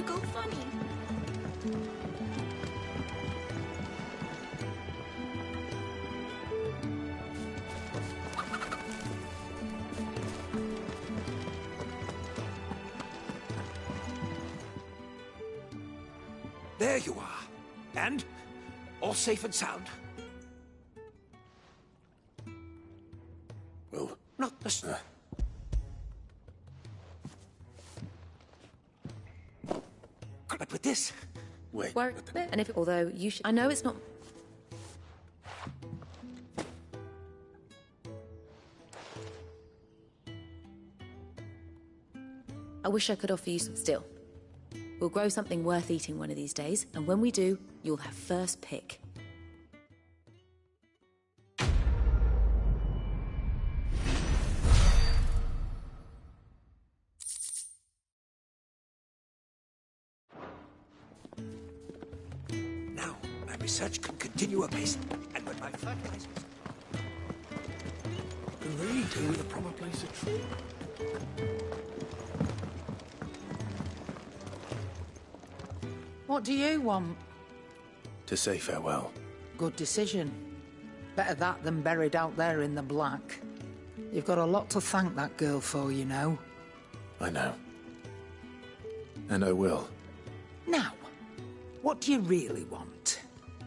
go funny. There you are. And all safe and sound. Well, Not the... But with this... wait. Worry a bit, and if although you should, I know it's not. I wish I could offer you some still. We'll grow something worth eating one of these days, and when we do, you'll have first pick. Now, my research can continue apace, and when my fertilizers... Can really do with a proper place of tree. What do you want? To say farewell. Good decision. Better that than buried out there in the black. You've got a lot to thank that girl for, you know. I know. And I will. Now, what do you really want?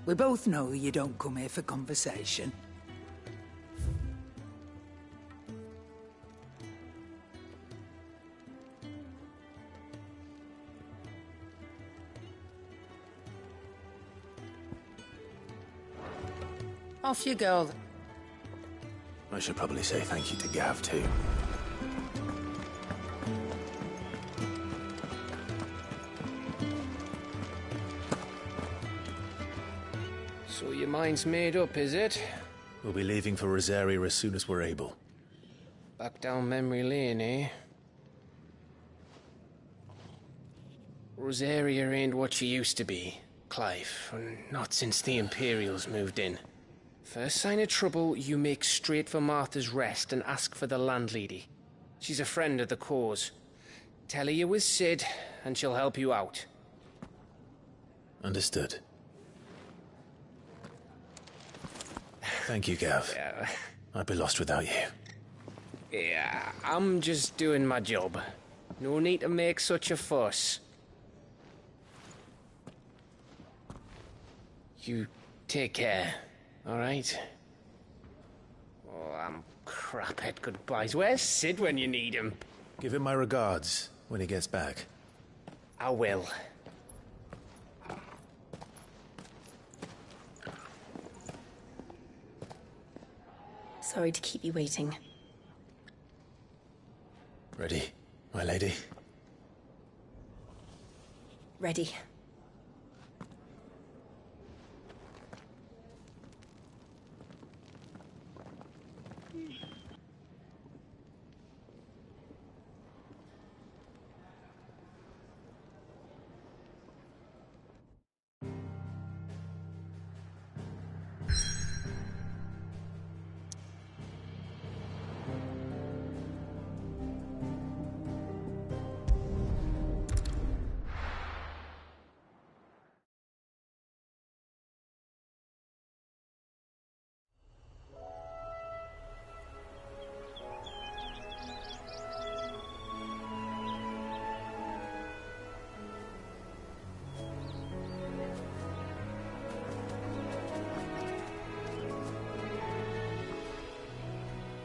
We both know you don't come here for conversation. Off you go. I should probably say thank you to Gav, too. So your mind's made up, is it? We'll be leaving for Rosaria as soon as we're able. Back down memory lane, eh? Rosaria ain't what she used to be, Clive, and not since the Imperials moved in. First sign of trouble, you make straight for Martha's Rest and ask for the landlady. She's a friend of the cause. Tell her you was Sid, and she'll help you out. Understood. Thank you, Gav. Yeah. I'd be lost without you. Yeah, I'm just doing my job. No need to make such a fuss. You take care, all right? Oh, I'm crap at goodbyes. Where's Sid when you need him? Give him my regards when he gets back. I will. Sorry to keep you waiting. Ready, my lady? Ready.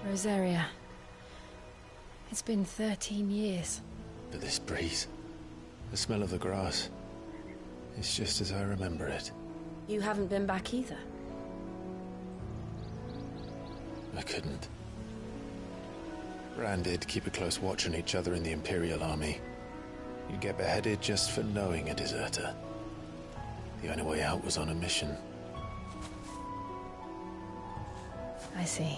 Rosaria. It's been 13 years. But this breeze, the smell of the grass, it's just as I remember it. You haven't been back either. I couldn't. Rand did keep a close watch on each other in the Imperial Army. You'd get beheaded just for knowing a deserter. The only way out was on a mission. I see.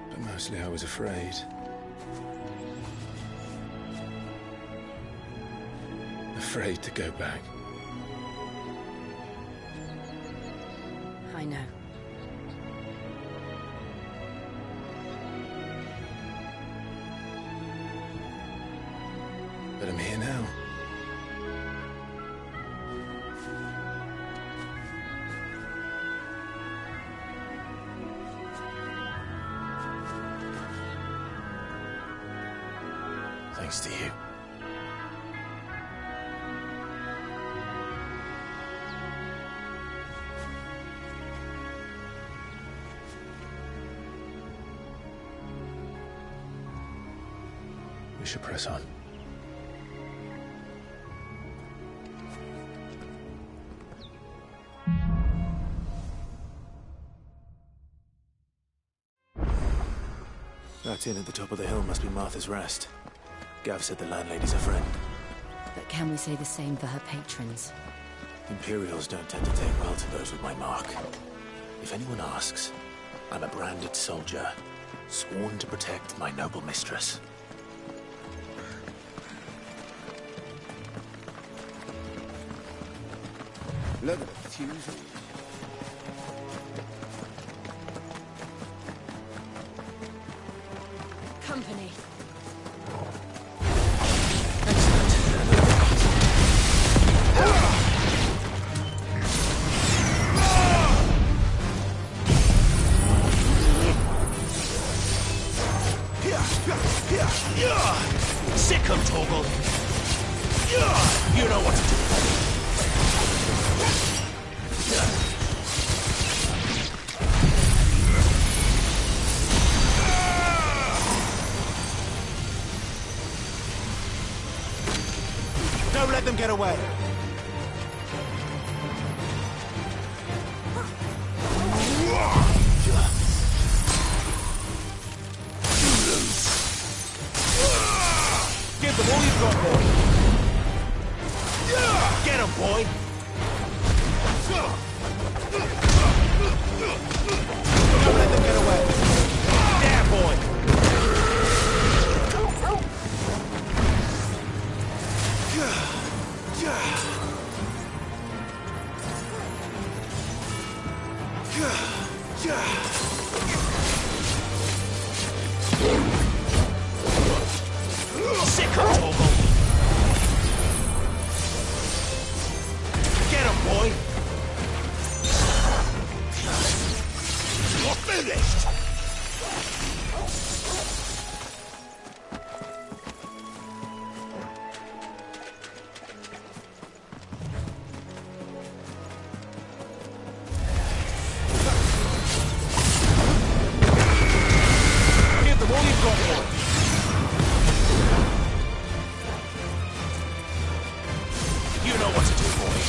But mostly I was afraid. Afraid to go back. I know. But I'm here now. Thanks to you. We should press on. That inn at the top of the hill must be Martha's Rest. Gav said the landlady's a friend. But can we say the same for her patrons? Imperials don't tend to take well to those with my mark. If anyone asks, I'm a branded soldier, sworn to protect my noble mistress. Look at the fuse. Company. Sick 'em, Torgal. You know what to do. Don't let them get away. Give them all you've got, boy. Get 'em, boy. Don't let them get away. There, boy. Sick of Torgal. Get him, boy. You're finished. Give them all you've got, boy. You know what to do, boy.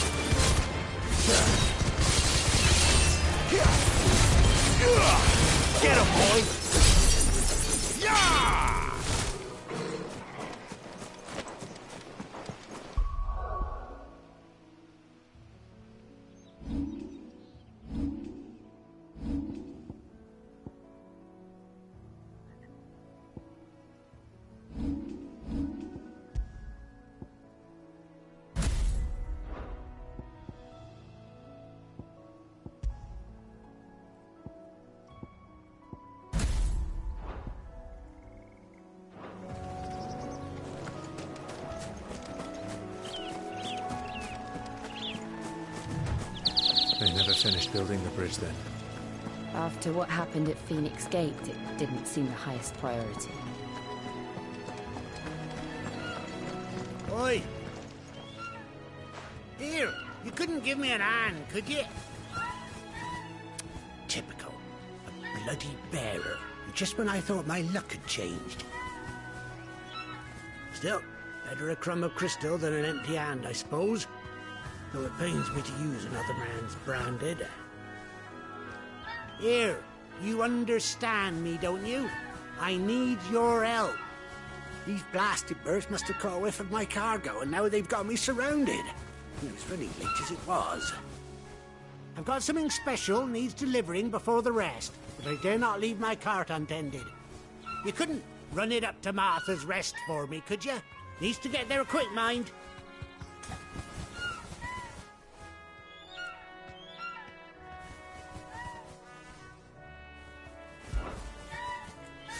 Get him, boy. Yeah! They never finished building the bridge then. After what happened at Phoenix Gate, it didn't seem the highest priority. Oi! Here, you couldn't give me an hand, could you? Typical. A bloody bearer. Just when I thought my luck had changed. Still, better a crumb of crystal than an empty hand, I suppose. Though it pains me to use another man's branded. Here, you understand me, don't you? I need your help. These blasted birds must have caught a whiff of my cargo, and now they've got me surrounded. It was really late as it was. I've got something special needs delivering before the rest, but I dare not leave my cart untended. You couldn't run it up to Martha's Rest for me, could you? Needs to get there quick, mind.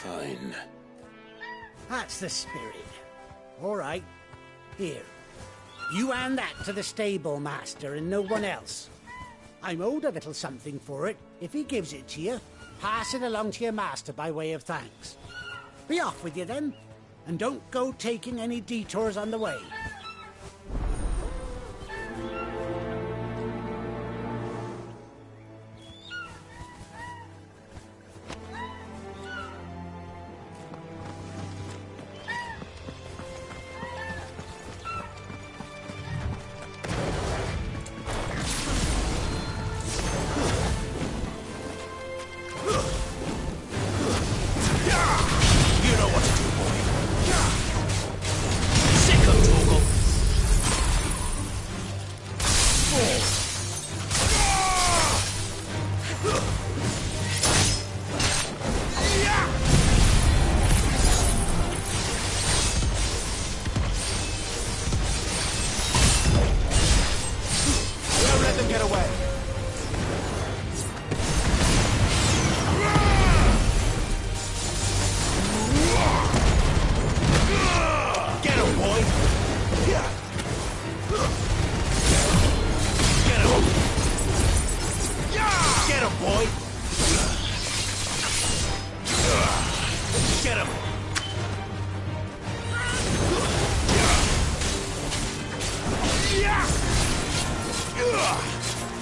Fine. That's the spirit. All right. Here, you hand that to the stable master and no one else. I'm owed a little something for it. If he gives it to you, pass it along to your master by way of thanks. Be off with you then, and don't go taking any detours on the way.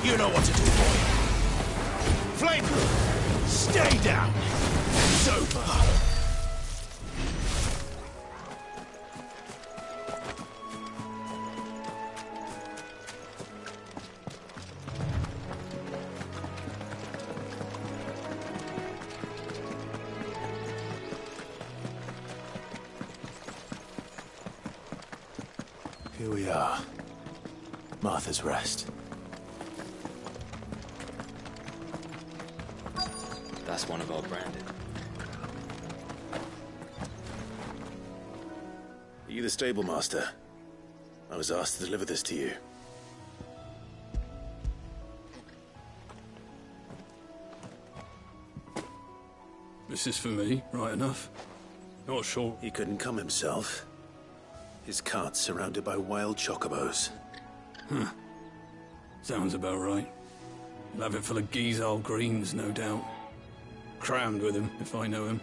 You know what to do, boy. Flame, stay down. It's over. Here we are. Martha's Rest. That's one of our branded. Are you the stable master? I was asked to deliver this to you. This is for me, right enough. Not sure. He couldn't come himself. His cart's surrounded by wild chocobos. Huh. Sounds about right. He'll have it full of Gizal greens, no doubt. Crammed with him, if I know him.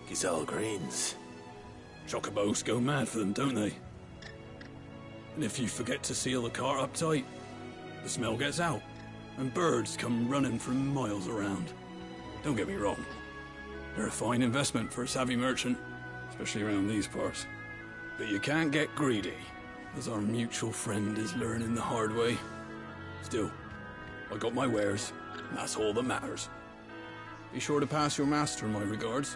Gizal greens. Chocobos go mad for them, don't they? And if you forget to seal the cart up tight, the smell gets out, and birds come running from miles around. Don't get me wrong. They're a fine investment for a savvy merchant, especially around these parts. But you can't get greedy, as our mutual friend is learning the hard way. Still, I got my wares, and that's all that matters. Be sure to pass your master my regards.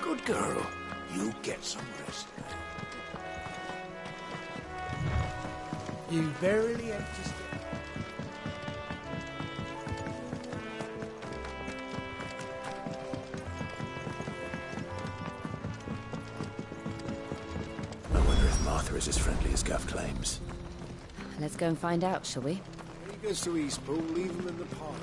Good girl. You get some rest. You verily have to stay. I wonder if Martha is as friendly as Gav claims. Let's go and find out, shall we? When he goes to Eastpool, leave him in the park.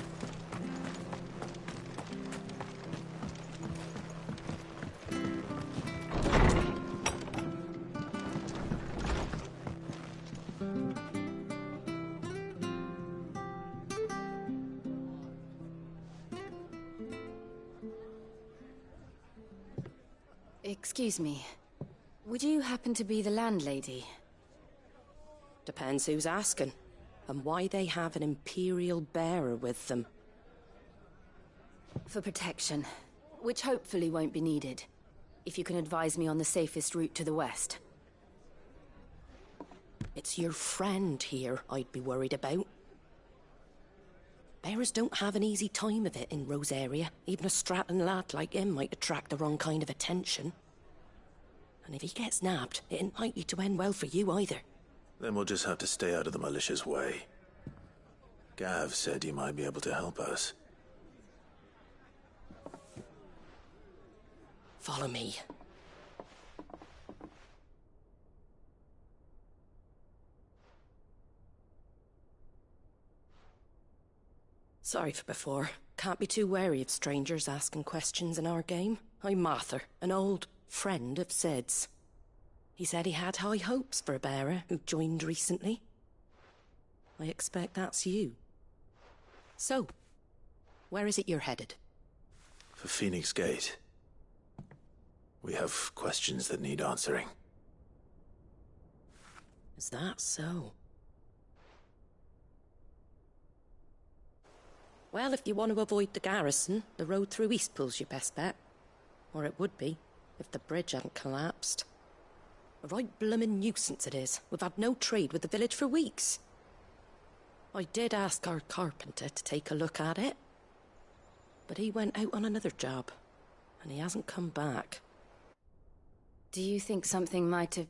Excuse me. Would you happen to be the landlady? Depends who's asking, and why they have an Imperial bearer with them. For protection, which hopefully won't be needed. If you can advise me on the safest route to the west. It's your friend here I'd be worried about. Bearers don't have an easy time of it in Rose area. Even a Stratton lad like him might attract the wrong kind of attention. And if he gets nabbed, it ain't likely to end well for you either. Then we'll just have to stay out of the malicious way. Gav said he might be able to help us. Follow me. Sorry for before. Can't be too wary of strangers asking questions in our game. I'm Martha, an old friend of Sid's. He said he had high hopes for a bearer who joined recently. I expect that's you. So, where is it you're headed? For Phoenix Gate. We have questions that need answering. Is that so? Well, if you want to avoid the garrison, the road through Eastpool's your best bet. Or it would be, if the bridge hadn't collapsed. A right bloomin' nuisance it is. We've had no trade with the village for weeks. I did ask our carpenter to take a look at it. But he went out on another job, and he hasn't come back. Do you think something might have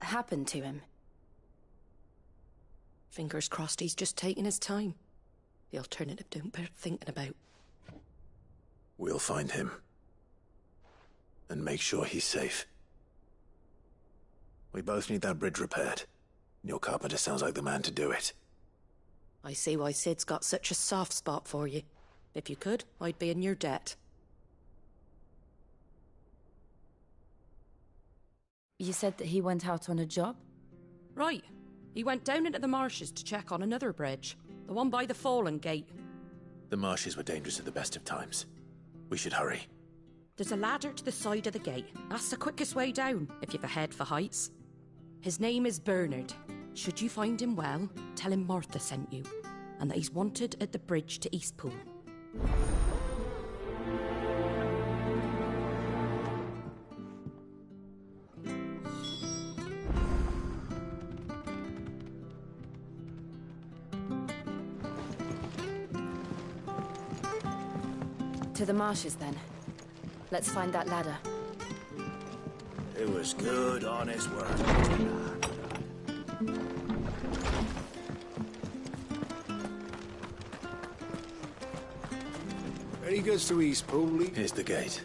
happened to him? Fingers crossed he's just taking his time. The alternative don't bear thinking about. We'll find him. And make sure he's safe. We both need that bridge repaired. Your carpenter sounds like the man to do it. I see why Sid's got such a soft spot for you. If you could, I'd be in your debt. You said that he went out on a job? Right. He went down into the marshes to check on another bridge. The one by the Fallen Gate. The marshes were dangerous at the best of times. We should hurry. There's a ladder to the side of the gate. That's the quickest way down, if you've a head for heights. His name is Bernard. Should you find him well, tell him Martha sent you, and that he's wanted at the bridge to Eastpool. To the marshes, then. Let's find that ladder. It was good, honest work. Ready goes to Eastpool. Here's the gate.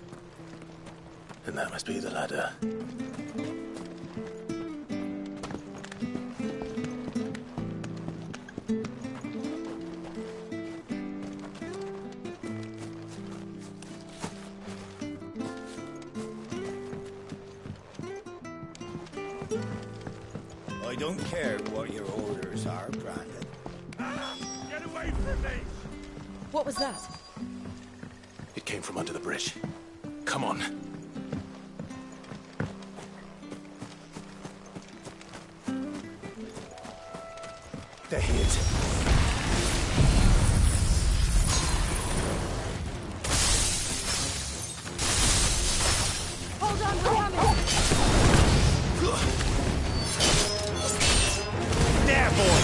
And that must be the ladder. I don't care what your orders are, Brandon. Get away from me! What was that? It came from under the bridge. Come on. They're hit. Hold on, we're coming! There, boy!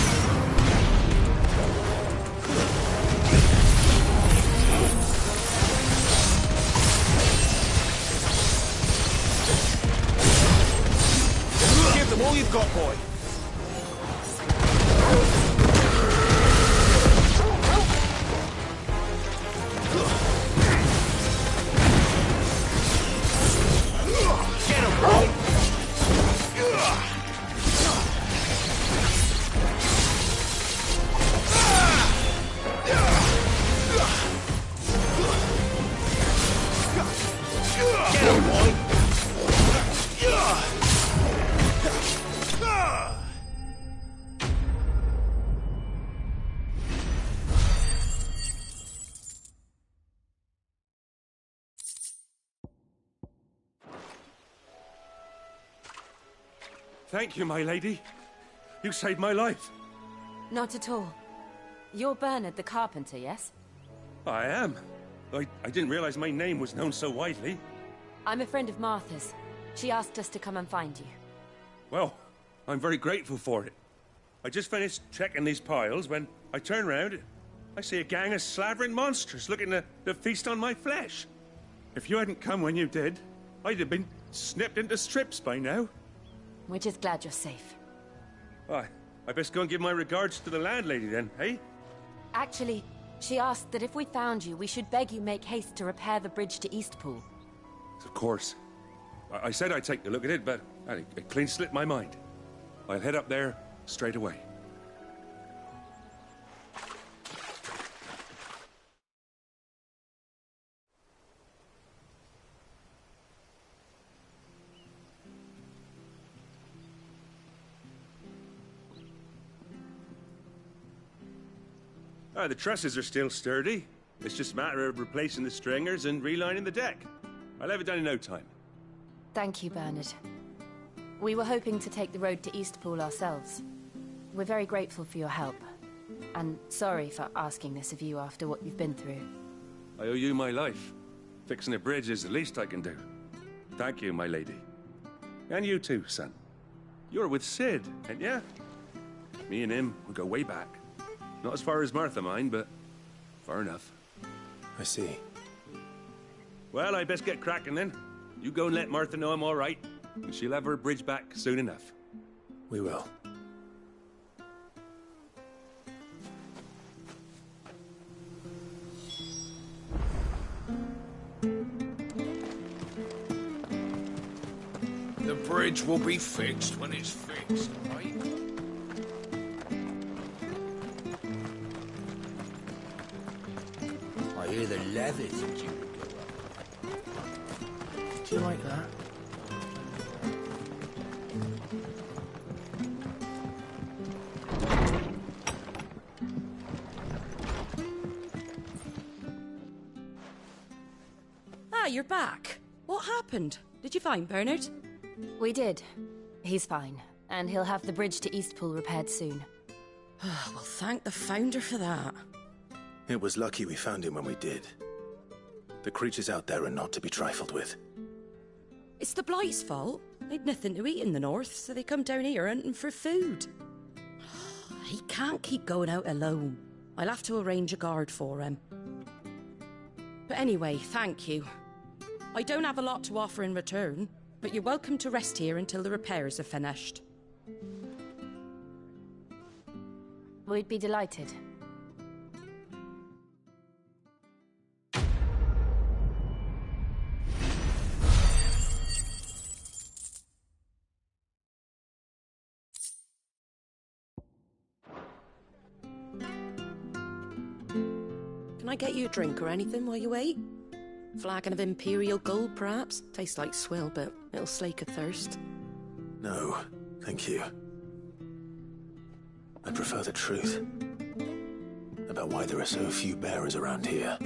Give them all you've got, boy. Get him, boy. Get him, boy. Thank you, my lady. You saved my life. Not at all. You're Bernard the carpenter, yes? I am. I didn't realize my name was known so widely. I'm a friend of Martha's. She asked us to come and find you. Well, I'm very grateful for it. I just finished checking these piles when I turn round. I see a gang of slavering monsters looking to feast on my flesh. If you hadn't come when you did, I'd have been snipped into strips by now. We're just glad you're safe. I best go and give my regards to the landlady then, eh? Actually, she asked that if we found you, we should beg you make haste to repair the bridge to Eastpool. Of course. I said I'd take a look at it, but it clean slipped my mind. I'll head up there straight away. The trusses are still sturdy. It's just a matter of replacing the stringers and relining the deck. I'll have it done in no time. Thank you, Bernard. We were hoping to take the road to Eastpool ourselves. We're very grateful for your help. And sorry for asking this of you after what you've been through. I owe you my life. Fixing a bridge is the least I can do. Thank you, my lady. And you too, son. You're with Sid, ain't ya? Me and him, we go way back. Not as far as Martha, mind, but far enough. I see. Well, I best get cracking then. You go and let Martha know I'm all right, and she'll have her bridge back soon enough. We will. The bridge will be fixed when it's fixed, right? I hear the leathers are due to go up. Do you like that? Ah, you're back. What happened? Did you find Bernard? We did. He's fine, and he'll have the bridge to Eastpool repaired soon. Well, thank the Founder for that. It was lucky we found him when we did. The creatures out there are not to be trifled with. It's the Blight's fault. They'd nothing to eat in the north, so they come down here hunting for food. He can't keep going out alone. I'll have to arrange a guard for him. But anyway, thank you. I don't have a lot to offer in return, but you're welcome to rest here until the repairs are finished. We'd be delighted. Can I get you a drink or anything while you wait? Flagon of Imperial Gold, perhaps? Tastes like swill, but it'll slake a thirst. No, thank you. I prefer the truth. About why there are so few bearers around here.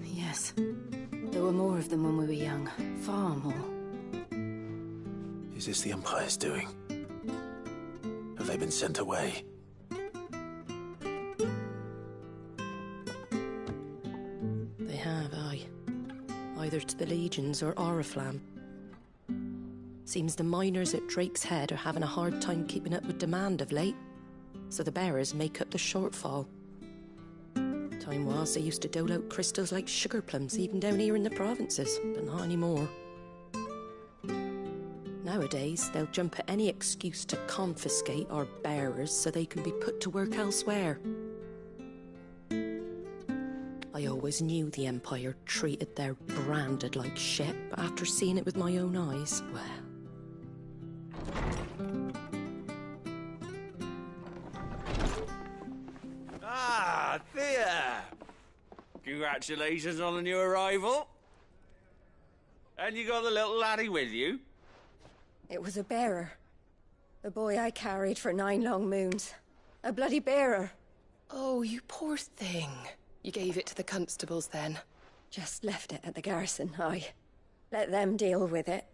Yes. There were more of them when we were young. Far more. Is this the Empire's doing? Have they been sent away? They have, aye. Either to the Legions or Oriflamme. Seems the miners at Drake's Head are having a hard time keeping up with demand of late, so the bearers make up the shortfall. Time was they used to dole out crystals like sugar plums even down here in the provinces, but not anymore. Nowadays, they'll jump at any excuse to confiscate our bearers so they can be put to work elsewhere. I always knew the Empire treated their branded like shit, but after seeing it with my own eyes, well... Ah, Thea! Congratulations on the new arrival. And you got the little laddie with you? It was a bearer. The boy I carried for 9 long moons. A bloody bearer. Oh, you poor thing. You gave it to the constables then? Just left it at the garrison, aye. Let them deal with it.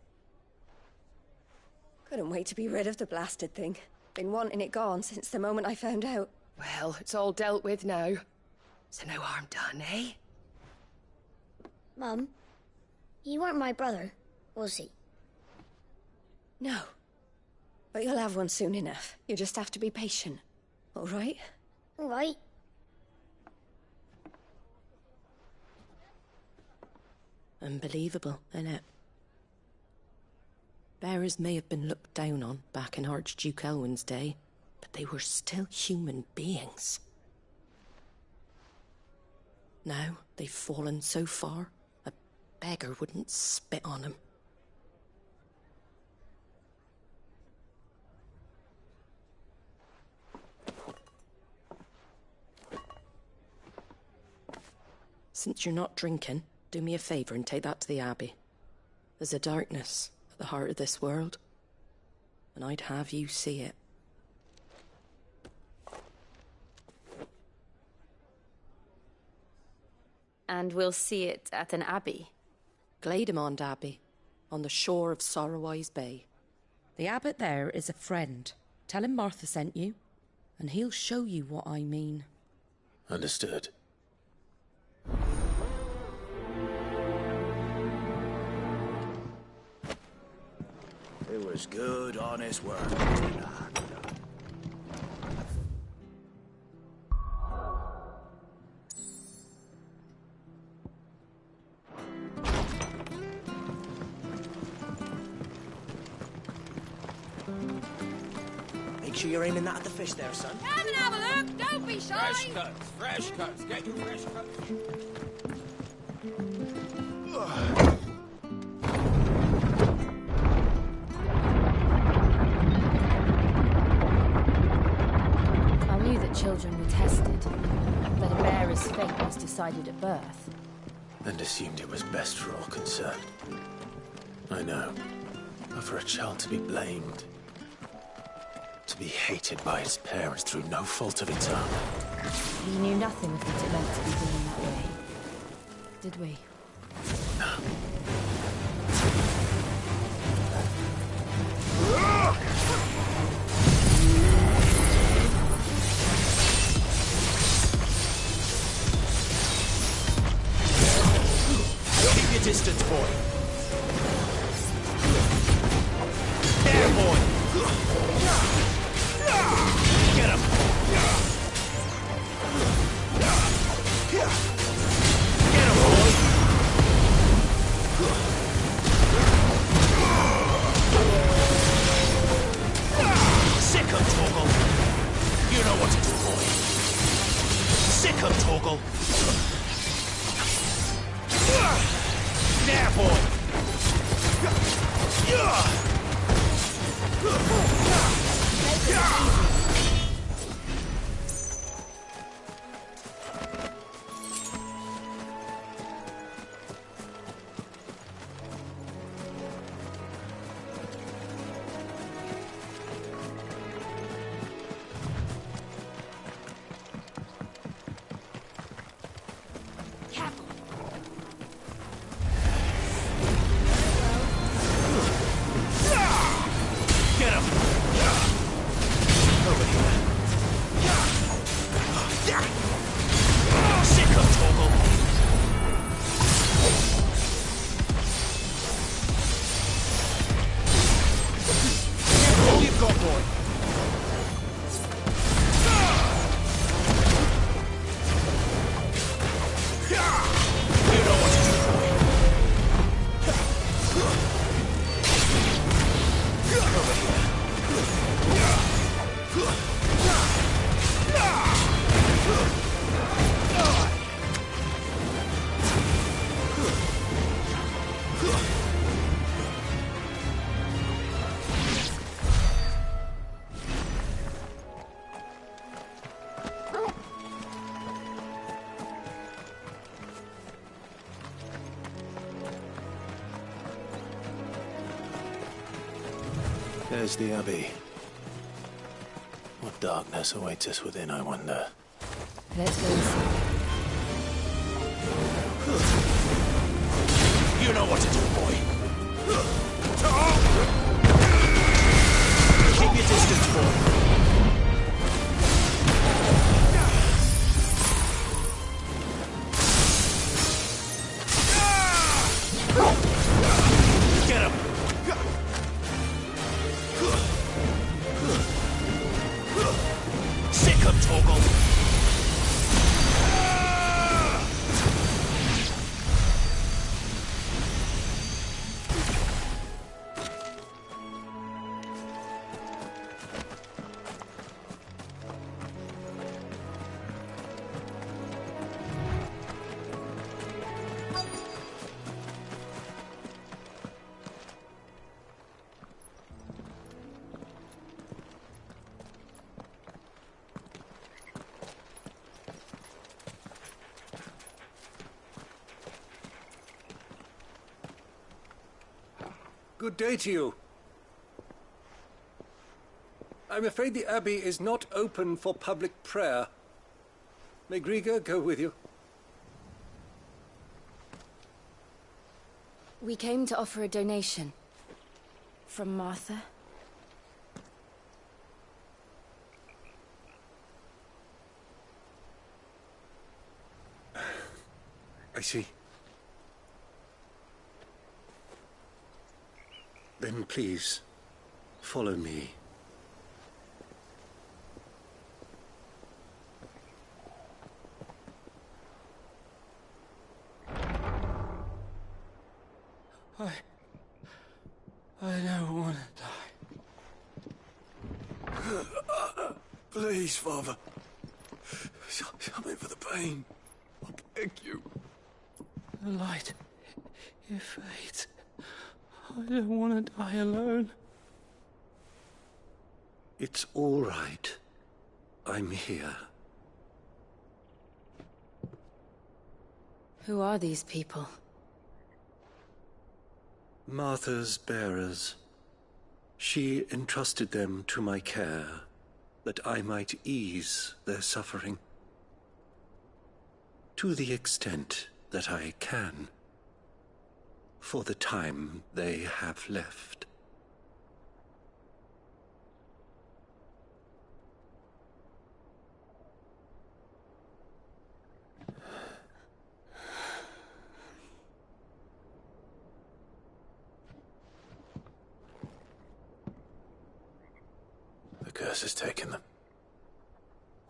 Couldn't wait to be rid of the blasted thing. Been wanting it gone since the moment I found out. Well, it's all dealt with now. So no harm done, eh? Mum, you weren't my brother, was he? No. But you'll have one soon enough. You just have to be patient. All right? All right. Unbelievable, innit? Bearers may have been looked down on back in Archduke Elwin's day, but they were still human beings. Now they've fallen so far, a beggar wouldn't spit on him. Since you're not drinking, do me a favour and take that to the Abbey. There's a darkness at the heart of this world, and I'd have you see it. And we'll see it at an abbey? Glademond Abbey, on the shore of Sorrowwise Bay. The abbot there is a friend. Tell him Martha sent you, and he'll show you what I mean. Understood. It was good, honest work. Make sure you're aiming that at the fish there, son. Come and have a look. Don't be shy. Fresh cuts, fresh cuts. Get your fresh cuts. I knew that children were tested, that a bearer's fate was decided at birth. And assumed it was best for all concerned. I know. But for a child to be blamed, to be hated by its parents through no fault of its own. We knew nothing of what it meant to be born that way, did we? No. Keep your distance, boy. There, boy. Get him. Get him, boy. Sick him, Torgal. You know what to do, boy. Sick him, Torgal. There, boy. Get him! Over here. Sick of Torgal. All you've got, boy. You know what to do, boy. Over here. There's the Abbey. What darkness awaits us within, I wonder. Let's go and see. You know what to do, boy. Keep your distance, boy. Get him! Sick him, Torgal! Good day to you. I'm afraid the Abbey is not open for public prayer. May Grieger go with you? We came to offer a donation. From Martha. I see. Then please, follow me. I don't want to die. Please, Father. Show me for the pain. I beg you. The light, it fades. I don't want to die alone. It's all right. I'm here. Who are these people? Martha's bearers. She entrusted them to my care, that I might ease their suffering. To the extent that I can, for the time they have left. The curse has taken them.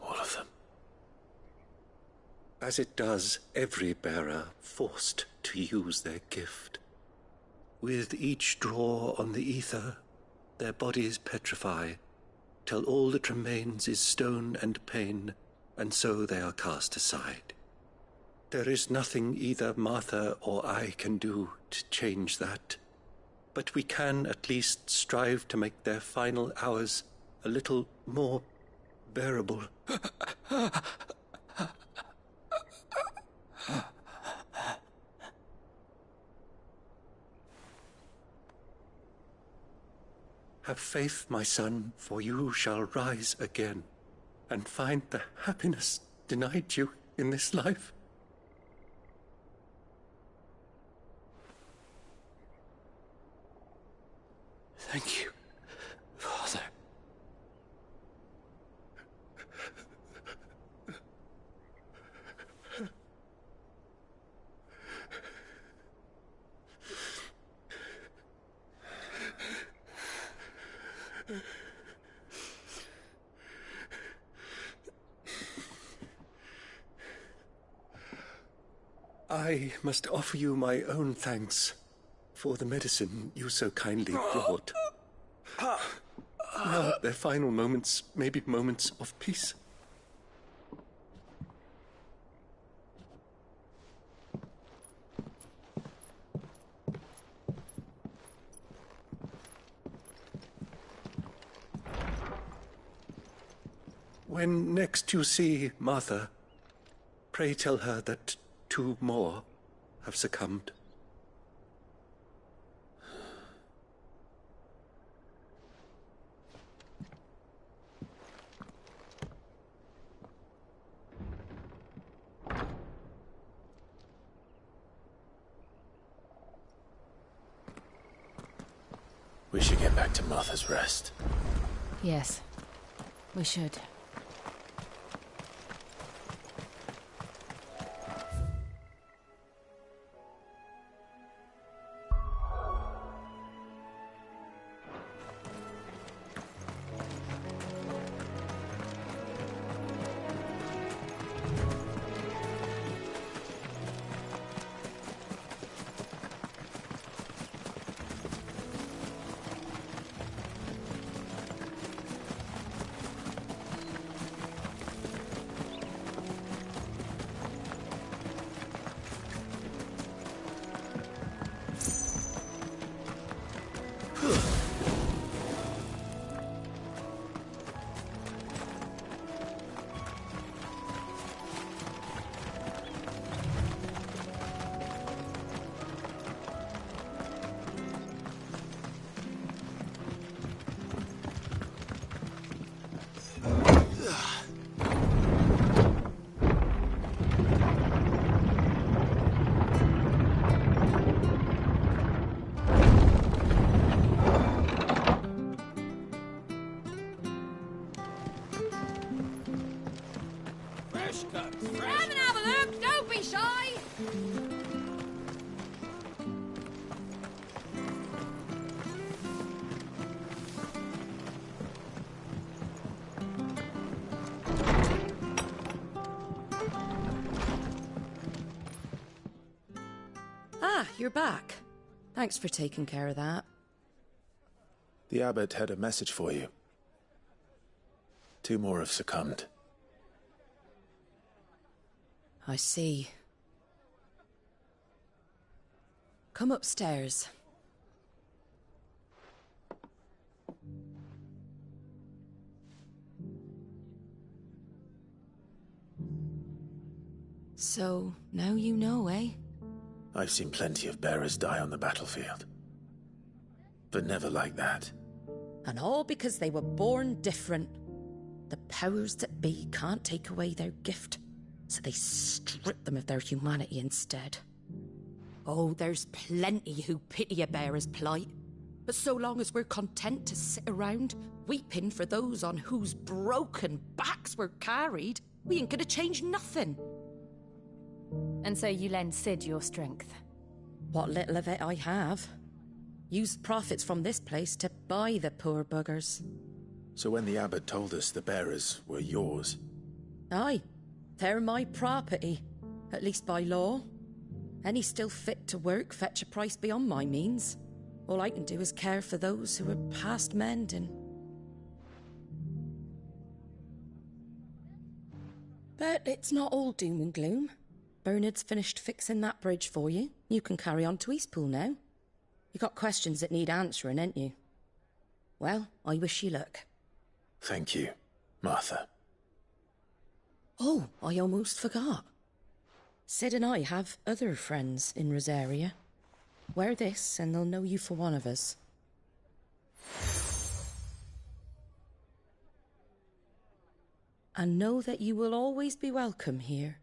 All of them. As it does every bearer forced to use their gift. With each draw on the ether, their bodies petrify, till all that remains is stone and pain, and so they are cast aside. There is nothing either Martha or I can do to change that, but we can at least strive to make their final hours a little more bearable. Have faith, my son, for you shall rise again and find the happiness denied you in this life. Thank you, Father. I must offer you my own thanks for the medicine you so kindly brought. Now their final moments may be moments of peace. When next you see Martha, pray tell her that 2 more have succumbed. We should get back to Martha's Rest. Yes, we should. Ah, you're back. Thanks for taking care of that. The abbot had a message for you. 2 more have succumbed. I see. Come upstairs. So, now you know, eh? I've seen plenty of bearers die on the battlefield. But never like that. And all because they were born different. The powers that be can't take away their gift, so they strip them of their humanity instead. Oh, there's plenty who pity a bearer's plight. But so long as we're content to sit around, weeping for those on whose broken backs we're carried, we ain't gonna change nothing. And so you lend Sid your strength? What little of it I have. Used profits from this place to buy the poor buggers. So when the abbot told us the bearers were yours... Aye, they're my property, at least by law. Any still fit to work fetch a price beyond my means. All I can do is care for those who are past mending. But it's not all doom and gloom. Bernard's finished fixing that bridge for you. You can carry on to Eastpool now. You got questions that need answering, ain't you? Well, I wish you luck. Thank you, Martha. Oh, I almost forgot. Sid and I have other friends in Rosaria. Wear this and they'll know you for one of us. And know that you will always be welcome here.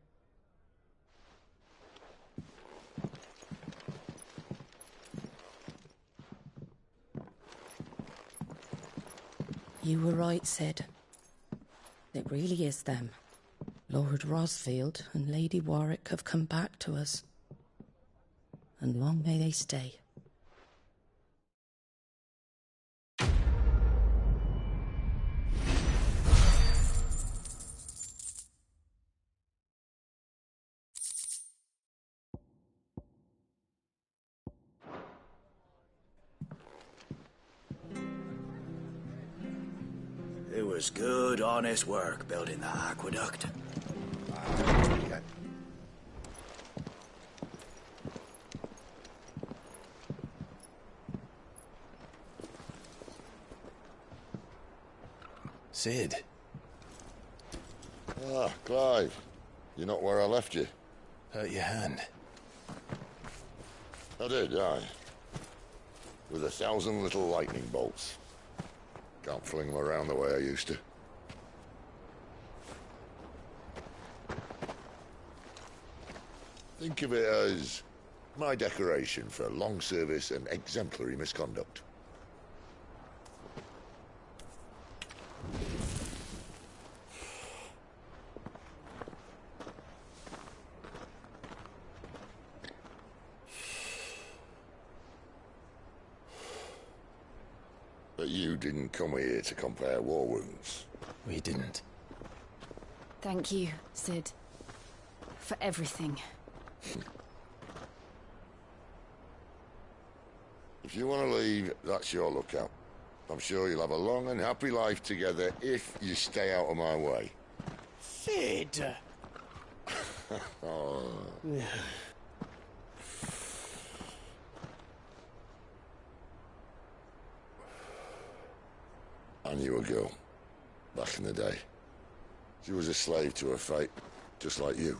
You were right, Sid. It really is them. Lord Rosfield and Lady Warwick have come back to us. And long may they stay. It was good, honest work building that aqueduct. Sid. Ah, Clive. You're not where I left you. Hurt your hand. I did, aye. With 1,000 little lightning bolts. Can't fling them around the way I used to. Think of it as my decoration for long service and exemplary misconduct. But you didn't come here to compare war wounds. We didn't. Thank you, Sid. For everything. If you want to leave, that's your lookout. I'm sure you'll have a long and happy life together if you stay out of my way. Sid! Oh. I knew a girl, back in the day. She was a slave to her fate, just like you.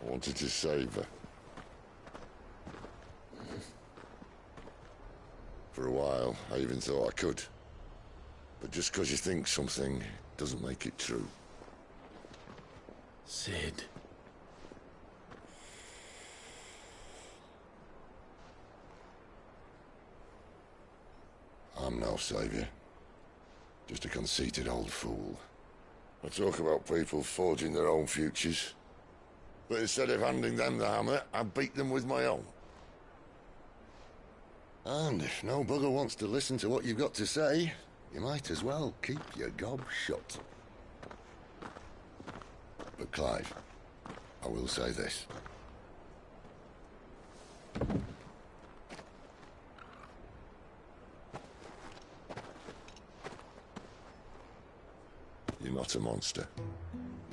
I wanted to save her. For a while, I even thought I could. But just because you think something doesn't make it true. Sid. I'm no savior. Just a conceited old fool. I talk about people forging their own futures. But instead of handing them the hammer, I beat them with my own. And if no bugger wants to listen to what you've got to say, you might as well keep your gob shut. But Clive, I will say this. You're not a monster.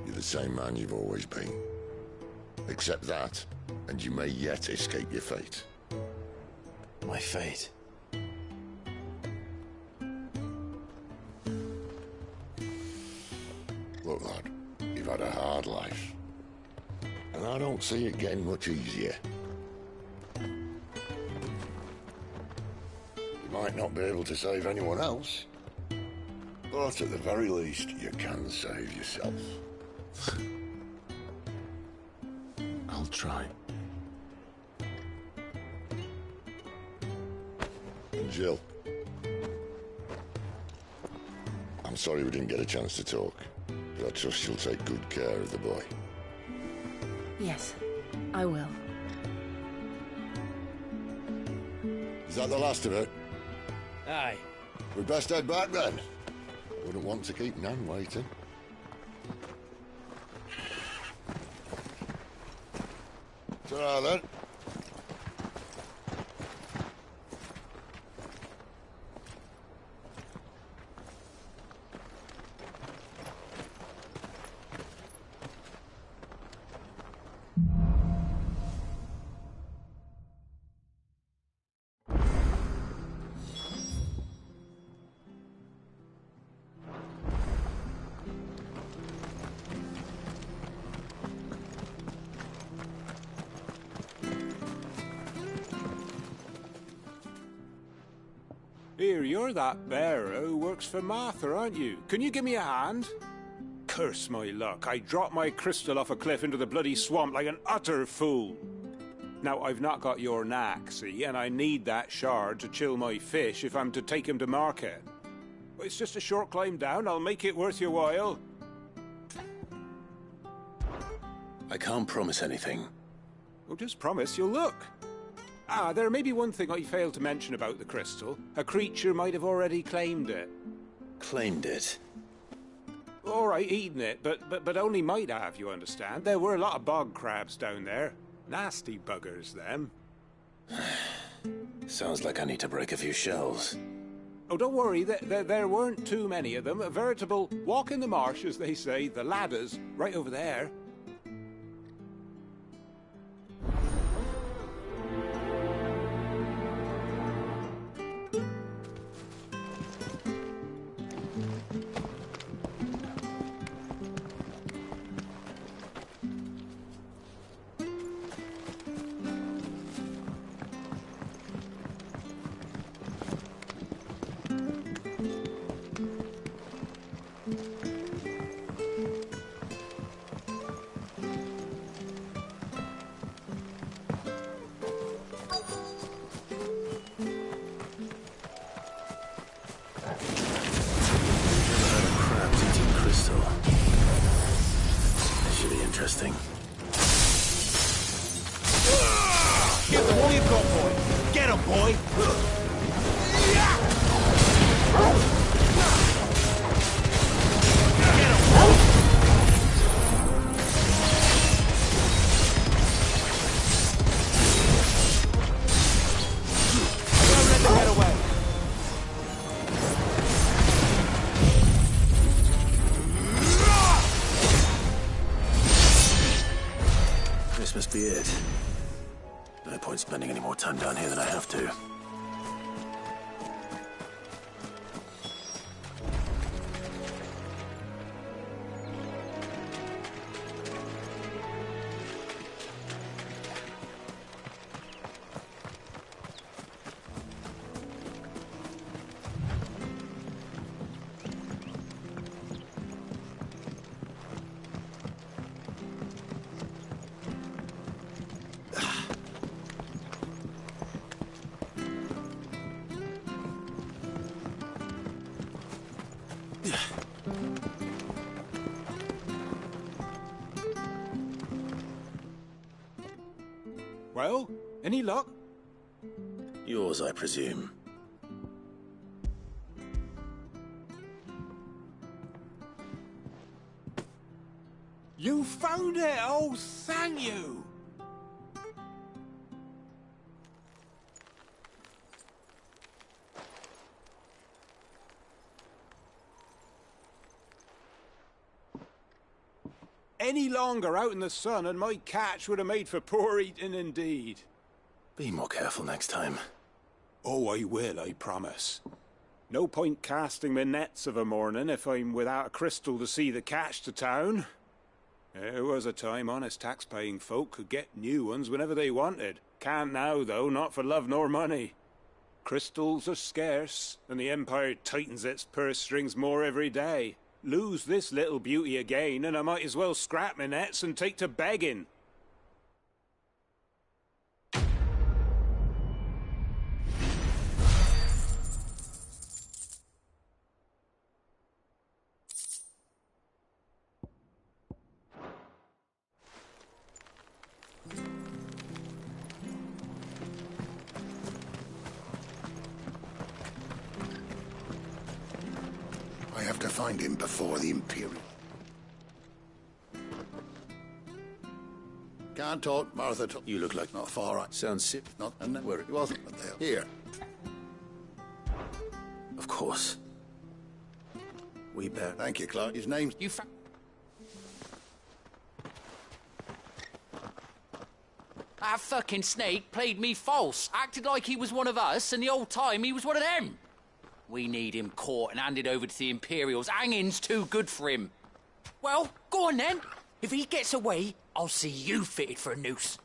You're the same man you've always been. Accept that, and you may yet escape your fate. My fate? Look, lad, you've had a hard life. And I don't see it getting much easier. You might not be able to save anyone else, but at the very least, you can save yourself. I'll try. And Jill, I'm sorry we didn't get a chance to talk, but I trust you'll take good care of the boy. Yes, I will. Is that the last of it? Aye. We'd best head back then. Wouldn't want to keep Nan waiting. Ta-ra then. Here, you're that bearer who works for Martha, aren't you? Can you give me a hand? Curse my luck, I dropped my crystal off a cliff into the bloody swamp like an utter fool. Now, I've not got your knack, see, and I need that shard to chill my fish if I'm to take him to market. But it's just a short climb down, I'll make it worth your while. I can't promise anything. Well, just promise you'll look. Ah, there may be one thing I failed to mention about the crystal. A creature might have already claimed it. Claimed it? All right, eaten it, but only might have, you understand. There were a lot of bog crabs down there. Nasty buggers, them. Sounds like I need to break a few shells. Oh, don't worry, there weren't too many of them. A veritable walk in the marsh, as they say, the ladders, right over there. Interesting. Give them all you've got, boy. Get 'em, boy. Don't let them get away. This must be it. No point spending any more time down here than I have to. Well, any luck? Yours, I presume. You found it! Oh, thank you! Any longer out in the sun and my catch would have made for poor eating indeed. Be more careful next time. Oh, I will, I promise. No point casting my nets of a morning if I'm without a crystal to see the catch to town. There was a time honest tax-paying folk could get new ones whenever they wanted. Can't now, though, not for love nor money. Crystals are scarce, and the Empire tightens its purse strings more every day. Lose this little beauty again, and I might as well scrap my nets and take to begging. I have to find him before the Imperial. Can't talk, Martha. You look like... Not far right. Sounds sick. Not and where it wasn't, but there. Here. Of course. We bet. Thank you, Clark. His name's... You That fucking snake played me false, acted like he was one of us, and the whole time he was one of them. We need him caught and handed over to the Imperials. Hanging's too good for him. Well, go on then. If he gets away, I'll see you fitted for a noose.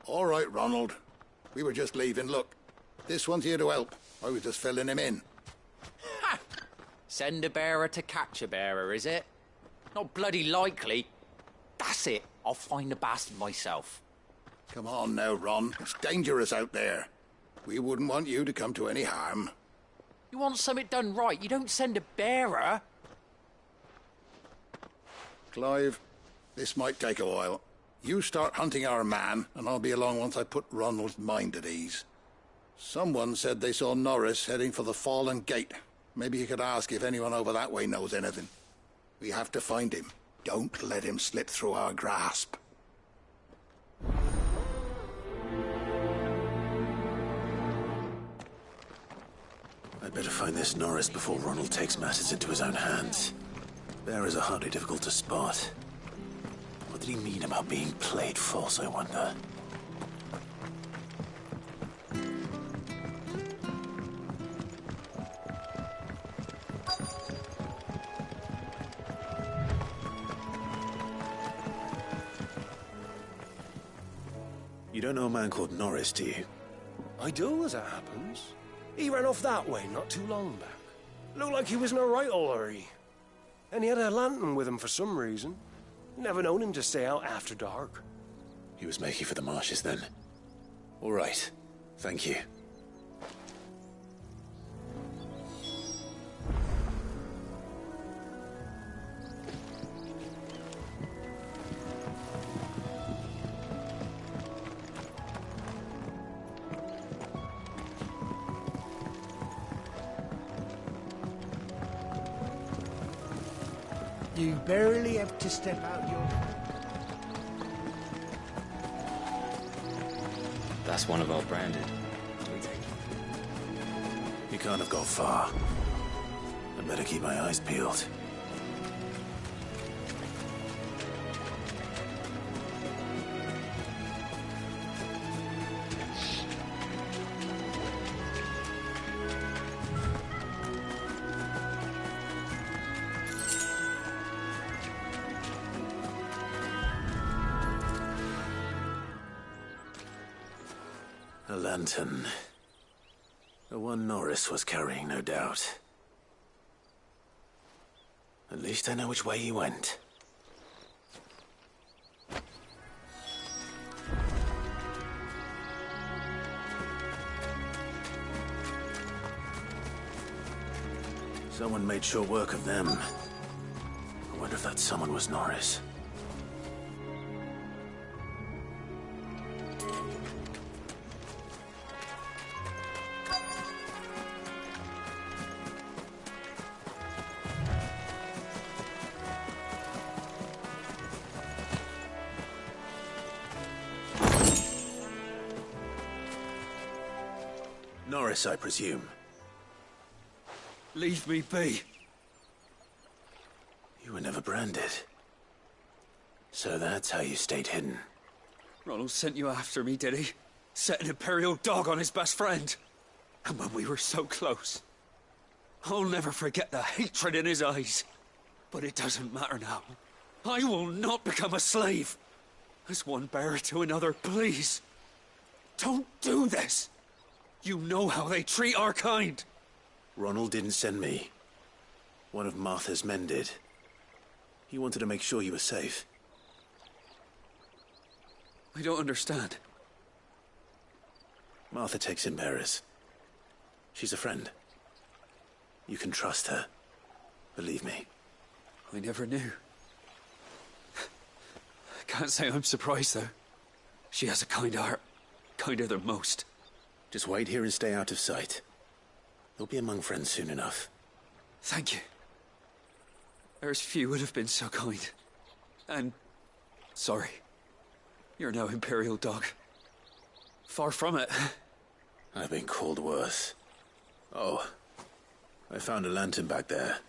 All right, Ronald. We were just leaving. Look, this one's here to help. I was just filling him in. Ha! Send a bearer to catch a bearer, is it? Not bloody likely. That's it. I'll find the bastard myself. Come on now, Ron. It's dangerous out there. We wouldn't want you to come to any harm. You want something done right, you don't send a bearer. Clive, this might take a while. You start hunting our man, and I'll be along once I put Ronald's mind at ease. Someone said they saw Norris heading for the Fallen Gate. Maybe you could ask if anyone over that way knows anything. We have to find him. Don't let him slip through our grasp. I'd better find this Norris before Ronald takes matters into his own hands. Bearers are hardly difficult to spot. What did he mean about being played false, I wonder? You don't know a man called Norris, do you? I do, as it happens. He ran off that way not too long back. Looked like he was in a right old hurry. And he had a lantern with him for some reason. Never known him to stay out after dark. He was making for the marshes then. All right. Thank you. You barely have to step out your... That's one of our branded. You can't have gone far. I'd better keep my eyes peeled. A lantern. The one Norris was carrying, no doubt. At least I know which way he went. Someone made short work of them. I wonder if that someone was Norris. Norris, I presume. Leave me be. You were never branded. So that's how you stayed hidden. Ronald sent you after me, did he? Set an Imperial dog on his best friend. And when we were so close. I'll never forget the hatred in his eyes. But it doesn't matter now. I will not become a slave. As one bearer to another, please. Don't do this. You know how they treat our kind. Ronald didn't send me. One of Martha's men did. He wanted to make sure you were safe. I don't understand. Martha takes in bearers. She's a friend. You can trust her. Believe me. I never knew. I can't say I'm surprised, though. She has a kind heart. Kinder than most. Just wait here and stay out of sight. You'll be among friends soon enough. Thank you. There's few would have been so kind. And... sorry. You're no Imperial dog. Far from it. I've been called worse. Oh. I found a lantern back there.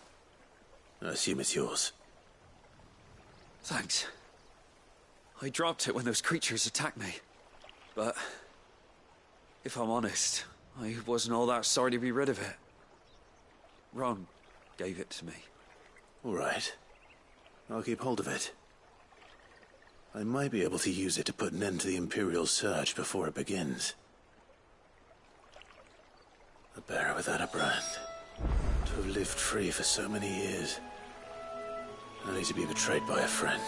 I assume it's yours. Thanks. I dropped it when those creatures attacked me. But... if I'm honest, I wasn't all that sorry to be rid of it. Ron gave it to me. All right. I'll keep hold of it. I might be able to use it to put an end to the Imperial surge before it begins. A bearer without a brand. To have lived free for so many years. Only to be betrayed by a friend.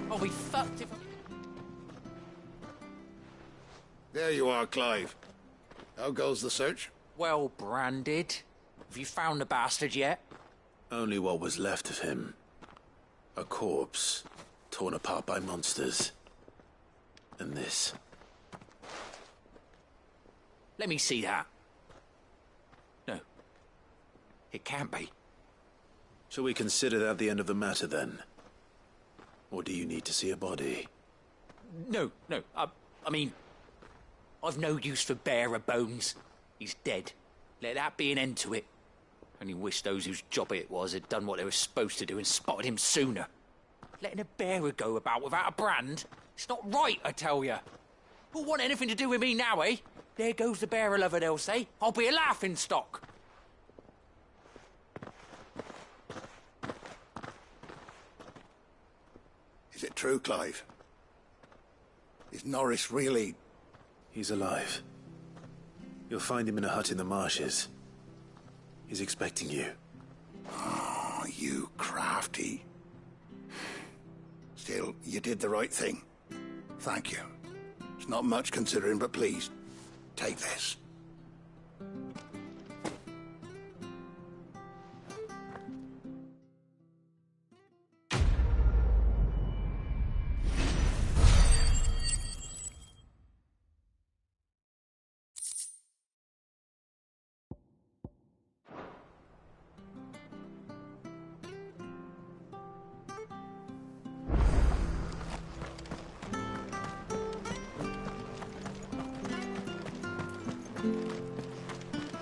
I'll be fucked if I... There you are, Clive. How goes the search? Well branded. Have you found the bastard yet? Only what was left of him. A corpse, torn apart by monsters. And this. Let me see that. No. It can't be. Shall we consider that the end of the matter, then? Or do you need to see a body? No. I mean... I've no use for bearer bones. He's dead. Let that be an end to it. Only wish those whose job it was had done what they were supposed to do and spotted him sooner. Letting a bearer go about without a brand? It's not right, I tell you. Who'll want anything to do with me now, eh? There goes the bearer lover, they'll say. I'll be a laughingstock. Is it true, Clive? Is Norris really... He's alive. You'll find him in a hut in the marshes. He's expecting you. Oh, you crafty. Still, you did the right thing. Thank you. It's not much considering, but please, Take this.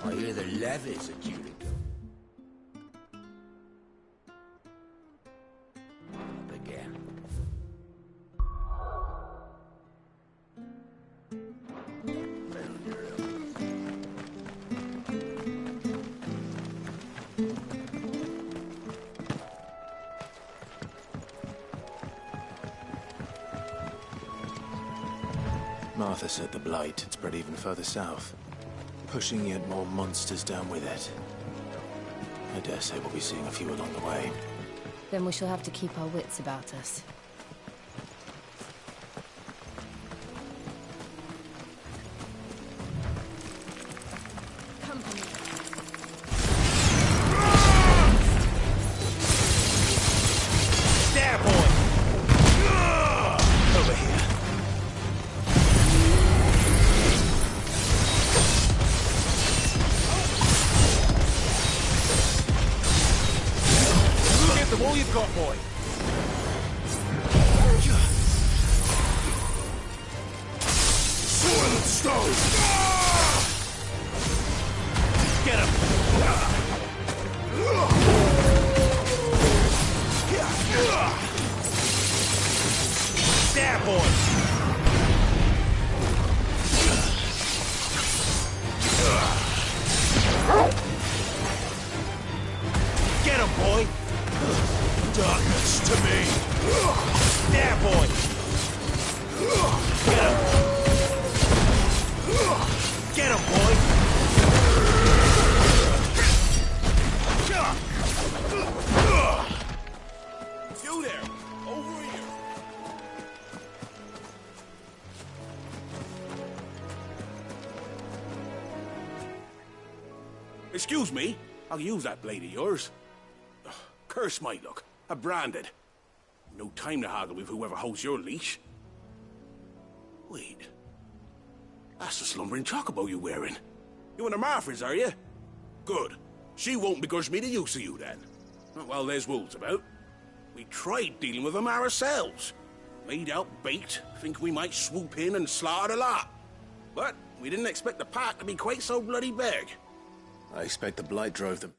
I hear the levies are due to go. Up again. Martha said the blight had spread even further south, pushing yet more monsters down with it. I dare say we'll be seeing a few along the way. Then we shall have to keep our wits about us. There, boy! Over here. Give them all you've got, boy. Sword and stone! Get him! There, boy! Get him, boy! Darkness to me! There, boy! Get him! Get him, boy! You there! Over here! Excuse me, I'll use that blade of yours. Ugh, curse my luck. I'm branded. No time to haggle with whoever holds your leash. Wait. That's the slumbering chocobo you're wearing. You and the Marfors, are you? Good. She won't begrudge me the use of you, then. Well, there's wolves about. We tried dealing with them ourselves. Laid out bait, think we might swoop in and slaughter the lot. But we didn't expect the pack to be quite so bloody big. I expect the blight drove them.